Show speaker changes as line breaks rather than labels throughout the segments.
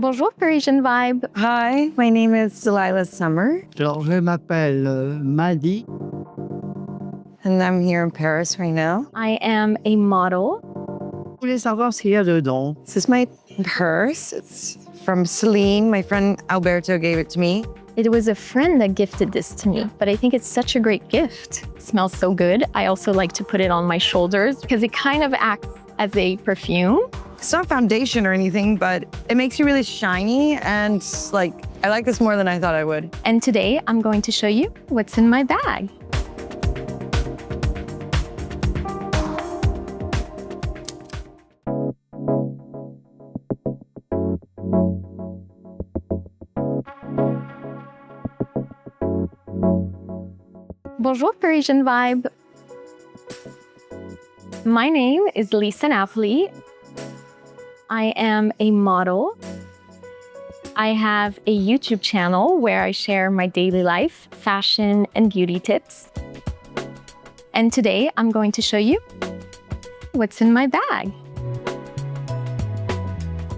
Bonjour, Parisian Vibe.
Hi, my name is Delilah Summer,
Alors, je m'appelle Mady.
and I'm here in Paris right now.
I am a model.
Je voulais savoir ce qu'il y a dedans.
This is my purse. It's from Celine. My friend Alberto gave it to me.
It was a friend that gifted this to me, but I think it's such a great gift. It smells so good. I also like to put it on my shoulders because it kind of acts as a perfume.
It's not foundation or anything, but it makes you really shiny, and I like this more than I thought I would.
And today I'm going to show you what's in my bag. Bonjour, Parisian Vibe. My name is Lisa Napley. I am a model. I have a YouTube channel where I share my daily life, fashion, and beauty tips. And today I'm going to show you what's in my bag.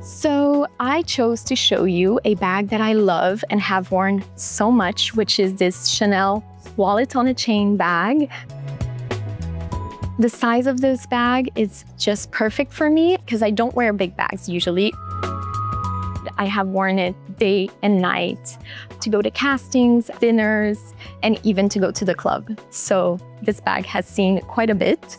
So I chose to show you a bag that I love and have worn so much, which is this Chanel wallet on a chain bag. The size of this bag is just perfect for me because I don't wear big bags usually. I have worn it day and night to go to castings, dinners, and even to go to the club. So this bag has seen quite a bit.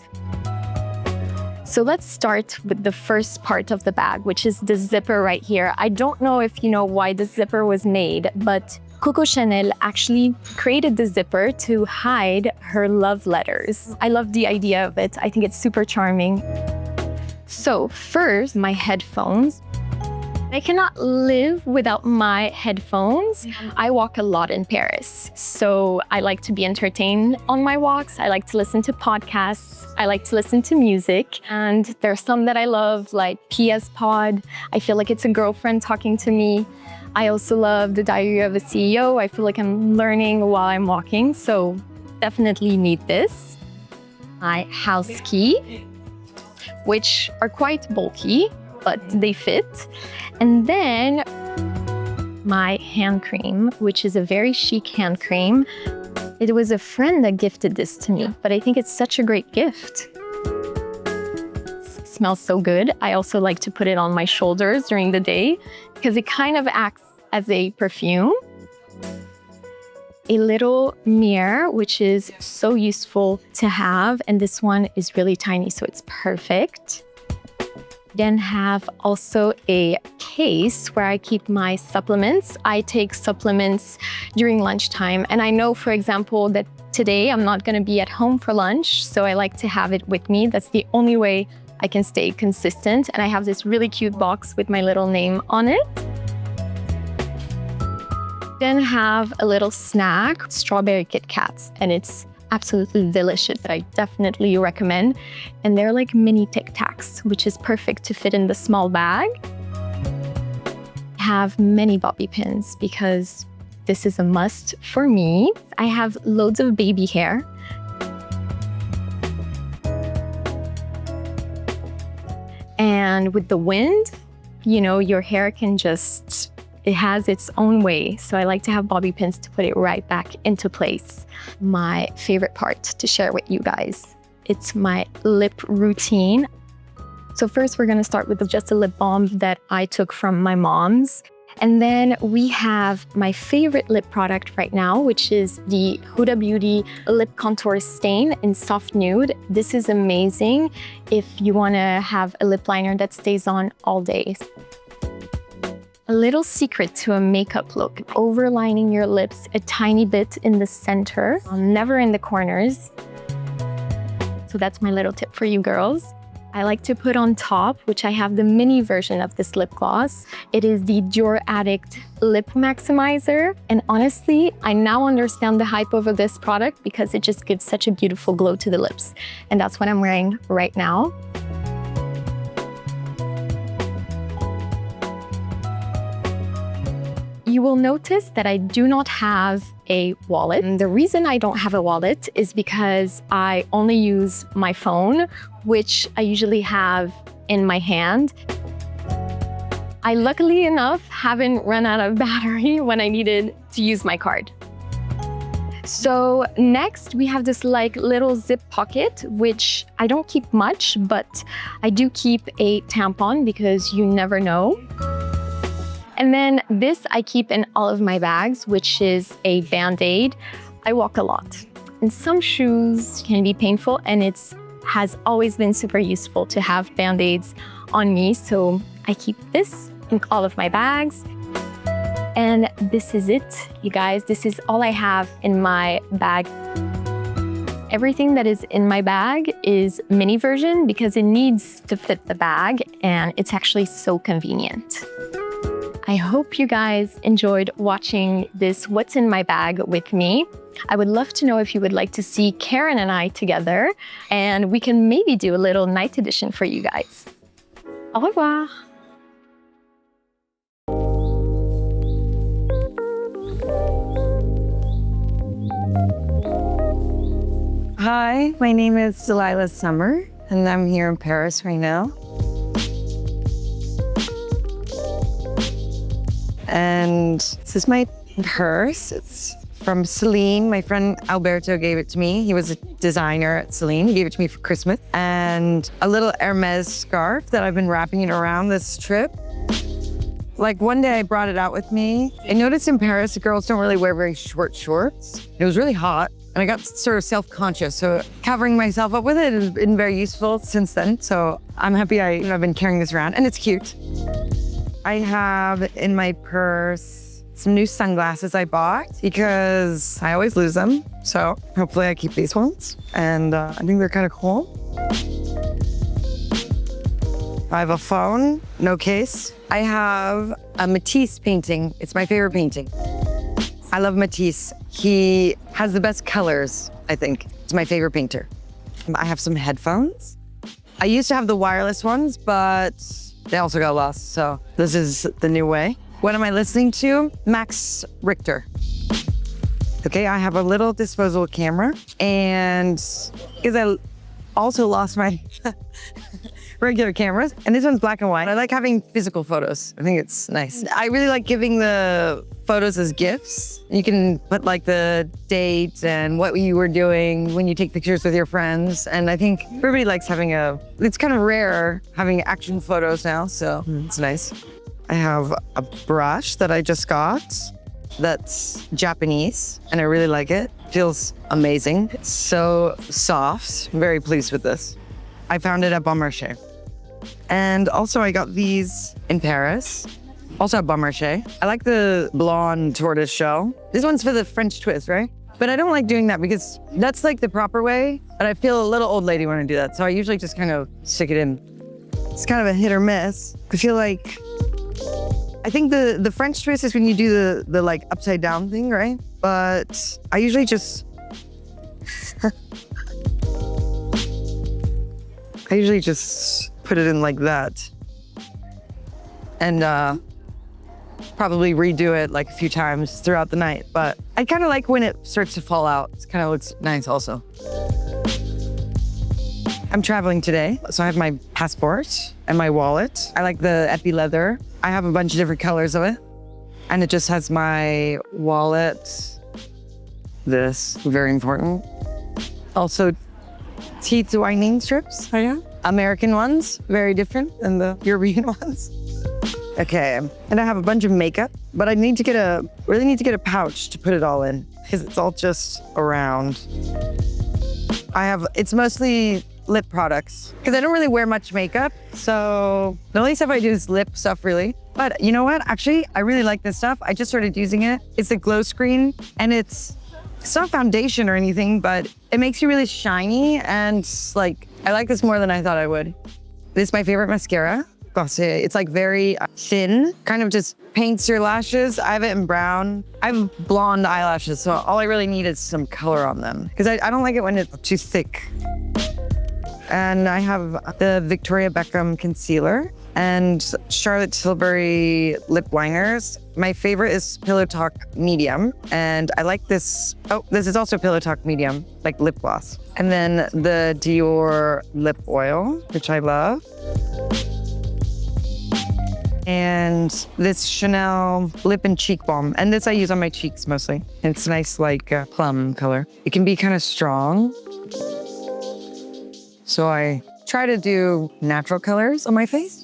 So let's start with the first part of the bag, which is the zipper right here. I don't know if you know why the zipper was made, but Coco Chanel actually created the zipper to hide her love letters. I love the idea of it. I think it's super charming. So first, my headphones. I cannot live without my headphones. I walk a lot in Paris, so I like to be entertained on my walks. I like to listen to podcasts. I like to listen to music. And there's some that I love, like PS Pod. I feel like it's a girlfriend talking to me. I also love The Diary of a CEO. I feel like I'm learning while I'm walking, so definitely need this. My house key, which are quite bulky, but they fit. And then my hand cream, which is a very chic hand cream. It was a friend that gifted this to me, but I think it's such a great gift. It smells so good. I also like to put it on my shoulders during the day because it kind of acts as a perfume. A little mirror, which is so useful to have. And this one is really tiny, so it's perfect. Then have also a case where I keep my supplements. I take supplements during lunchtime. And I know, for example, that today I'm not gonna be at home for lunch, so I like to have it with me. That's the only way I can stay consistent. And I have this really cute box with my little name on it. Then have a little snack, strawberry Kit Kats, and it's absolutely delicious. I definitely recommend. And they're like mini Tic Tacs, which is perfect to fit in the small bag. Have many bobby pins because this is a must for me. I have loads of baby hair. And with the wind, you know, your hair can just, it has its own way. So I like to have bobby pins to put it right back into place. My favorite part to share with you guys, it's my lip routine. So first we're gonna start with just a lip balm that I took from my mom's. And then we have my favorite lip product right now, which is the Huda Beauty Lip Contour Stain in Soft Nude. This is amazing if you wanna have a lip liner that stays on all day. A little secret to a makeup look, overlining your lips a tiny bit in the center, never in the corners. So that's my little tip for you girls. I like to put on top, which I have the mini version of this lip gloss. It is the Dior Addict Lip Maximizer. And honestly, I now understand the hype over this product because it just gives such a beautiful glow to the lips. And that's what I'm wearing right now. You will notice that I do not have a wallet. And the reason I don't have a wallet is because I only use my phone, which I usually have in my hand. I luckily enough haven't run out of battery when I needed to use my card. So next we have this like little zip pocket, which I don't keep much, but I do keep a tampon because you never know. And then this I keep in all of my bags, which is a Band-Aid. I walk a lot and some shoes can be painful, and it has always been super useful to have Band-Aids on me. So I keep this in all of my bags. And this is it, you guys. This is all I have in my bag. Everything that is in my bag is mini version because it needs to fit the bag, and it's actually so convenient. I hope you guys enjoyed watching this What's in My Bag with me. I would love to know if you would like to see Karen and I together, and we can maybe do a little night edition for you guys. Au revoir.
Hi, my name is Delilah Summer, and I'm here in Paris right now. And this is my purse. It's from Celine. My friend Alberto gave it to me. He was a designer at Celine. He gave it to me for Christmas. And a little Hermes scarf that I've been wrapping it around this trip. Like one day I brought it out with me. I noticed in Paris, girls don't really wear very short shorts. It was really hot. And I got sort of self-conscious, so covering myself up with it has been very useful since then. So I'm happy I've been carrying this around, and it's cute. I have in my purse some new sunglasses I bought because I always lose them. So hopefully I keep these ones, and I think they're kind of cool. I have a phone, no case. I have a Matisse painting. It's my favorite painting. I love Matisse. He has the best colors, I think. He's my favorite painter. I have some headphones. I used to have the wireless ones, but they also got lost, so this is the new way. What am I listening to? Max Richter. Okay, I have a little disposable camera, and because I also lost my regular cameras, and this one's black and white. I like having physical photos. I think it's nice. I really like giving the photos as gifts. You can put like the date and what you were doing when you take pictures with your friends. And I think everybody likes having it's kind of rare having action photos now, so it's nice. I have a brush that I just got that's Japanese, and I really like it. Feels amazing. It's so soft. I'm very pleased with this. I found it at Bon Marché. And also I got these in Paris, also at Bon Marché. I like the blonde tortoise shell. This one's for the French twist, right? But I don't like doing that because that's like the proper way, but I feel a little old lady when I do that. So I usually just kind of stick it in. It's kind of a hit or miss. I feel like, I think the French twist is when you do the like upside down thing, right? But I usually just, put it in like that, and probably redo it like a few times throughout the night. But I kind of like when it starts to fall out. It kind of looks nice also. I'm traveling today, so I have my passport and my wallet. I like the epi leather. I have a bunch of different colors of it, and it just has my wallet. This, very important. Also, teeth whitening strips. Oh yeah? American ones, very different than the European ones. Okay, and I have a bunch of makeup, but I really need to get a pouch to put it all in because it's all just around. It's mostly lip products because I don't really wear much makeup. So the only stuff I do is lip stuff really. But you know what? Actually, I really like this stuff. I just started using it. It's a glow screen, and it's not foundation or anything, but it makes you really shiny, and like, I like this more than I thought I would. This is my favorite mascara. It's like very thin, kind of just paints your lashes. I have it in brown. I have blonde eyelashes, so all I really need is some color on them because I don't like it when it's too thick. And I have the Victoria Beckham concealer and Charlotte Tilbury lip liners. My favorite is Pillow Talk Medium, and I like this. Oh, this is also Pillow Talk Medium, like lip gloss. And then the Dior lip oil, which I love. And this Chanel lip and cheek balm. And this I use on my cheeks mostly. It's nice like plum color. It can be kind of strong. So I try to do natural colors on my face.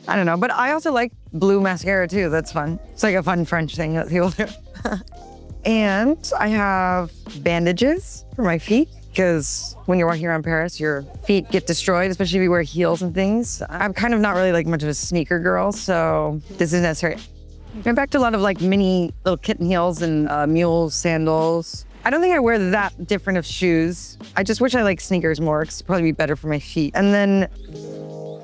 I don't know, but I also like blue mascara too. That's fun. It's like a fun French thing that people do. And I have bandages for my feet because when you're walking around Paris, your feet get destroyed, especially if you wear heels and things. I'm kind of not really like much of a sneaker girl, so this is necessary. I'm back to a lot of like mini little kitten heels and mule sandals. I don't think I wear that different of shoes. I just wish I like sneakers more because it'd probably be better for my feet. And then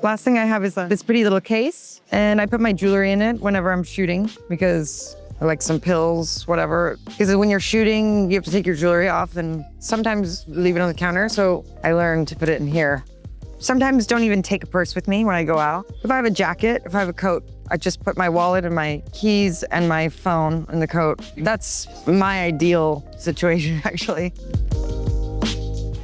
last thing I have is this pretty little case, and I put my jewelry in it whenever I'm shooting because I like some pills, whatever. Because when you're shooting, you have to take your jewelry off and sometimes leave it on the counter. So I learned to put it in here. Sometimes don't even take a purse with me when I go out. If I have a jacket, if I have a coat, I just put my wallet and my keys and my phone in the coat. That's my ideal situation, actually.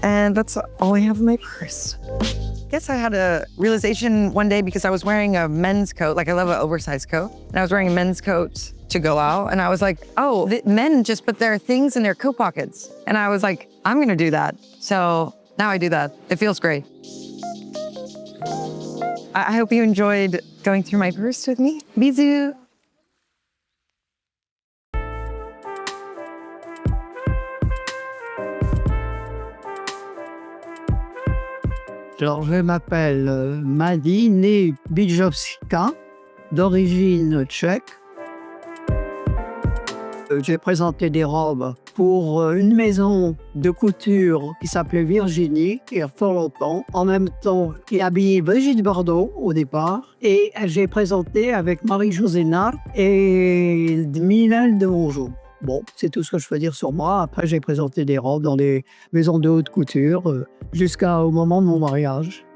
And that's all I have in my purse. I guess I had a realization one day because I was wearing a men's coat, like I love an oversized coat, and I was wearing a men's coat to go out, and I was like, oh, the men just put their things in their coat pockets. And I was like, I'm gonna do that. So now I do that. It feels great. I hope you enjoyed going through my purse with me. Bisous.
Alors, je m'appelle Mady, née Bijowska, d'origine tchèque. J'ai présenté des robes pour une maison de couture qui s'appelait Virginie, il y a fort longtemps. En même temps, qui habillait Brigitte Bardot au départ. Et j'ai présenté avec Marie-Josée Napley et Mylène de Mongeau. Bon, c'est tout ce que je peux dire sur moi. Après, j'ai présenté des robes dans des maisons de haute couture jusqu'au moment de mon mariage.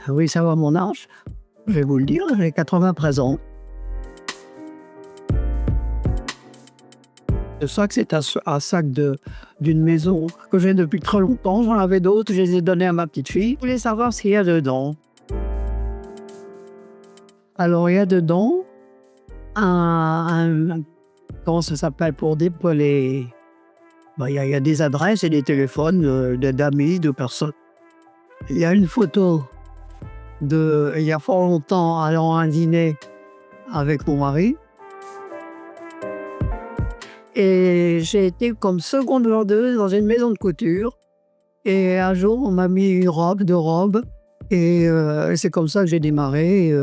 Vous voulez savoir mon âge? Je vais vous le dire, j'ai 93 ans. Le sac, c'est un sac d'une maison que j'ai depuis très longtemps. J'en avais d'autres, je les ai donnés à ma petite fille. Vous voulez savoir ce qu'il y a dedans? Alors, il y a dedans comment ça s'appelle pour dire pour les... Ben, il y a des adresses et des téléphones d'amis, de personnes. Il y a une photo il y a fort longtemps allant à un dîner avec mon mari. Et j'ai été comme seconde vendeuse dans une maison de couture. Et un jour, on m'a mis une robe, deux robes. Et c'est comme ça que j'ai démarré.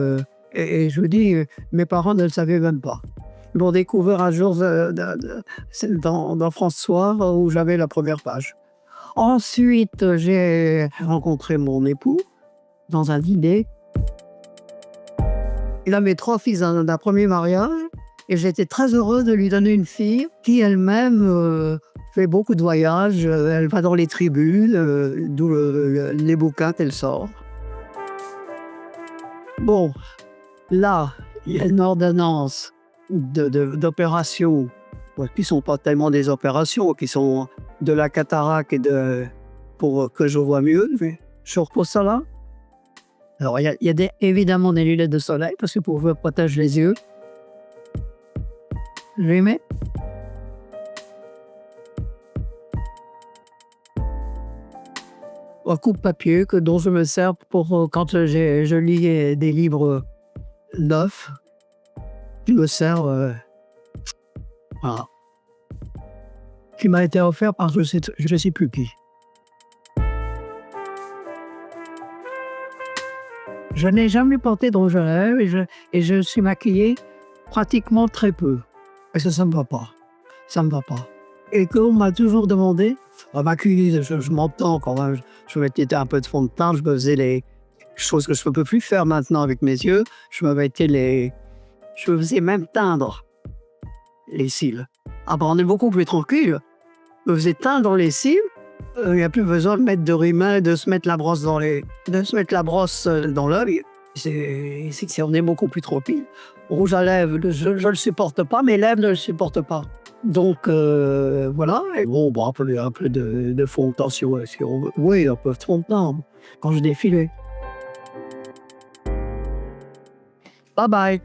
Et je vous dis, mes parents ne le savaient même pas. Ils m'ont découvert un jour dans François où j'avais la première page. Ensuite, j'ai rencontré mon époux dans un dîner. Il a mes 3 fils d'un premier mariage. Et j'étais très heureuse de lui donner une fille qui elle-même fait beaucoup de voyages. Elle va dans les tribunes, d'où les bouquins qu'elle sort. Bon, là, il y a une ordonnance d'opérations qui ne sont pas tellement des opérations, qui sont de la cataracte et pour que je vois mieux. Mais je repose ça là. Alors, il y a évidemment des lunettes de soleil parce que pour protéger les yeux. Je les mets. Un coupe-papier dont je me sers pour quand je lis des livres neufs. Je me sers. Voilà. Qui m'a été offert par je sais plus qui. Je n'ai jamais porté de rouge à lèvres et je suis maquillée pratiquement très peu. Et ça me va pas. Ça me va pas. Et qu'on m'a toujours demandé, à maquiller, je m'entends quand même, je mettais un peu de fond de teint, je me faisais les choses que je ne peux plus faire maintenant avec mes yeux, je me faisais même teindre les cils. Ah ben on est beaucoup plus tranquille. Je me faisais teindre les cils, il n'y a plus besoin de mettre de rimel, de se mettre la brosse dans l'œil. On est beaucoup plus tranquille. Rouge à lèvres, je ne le supporte pas, mes lèvres ne le supportent pas. Donc voilà, et bon, un peu de fond de tension si on veut. Oui, un peu de fond de teint quand je défilais. Bye bye.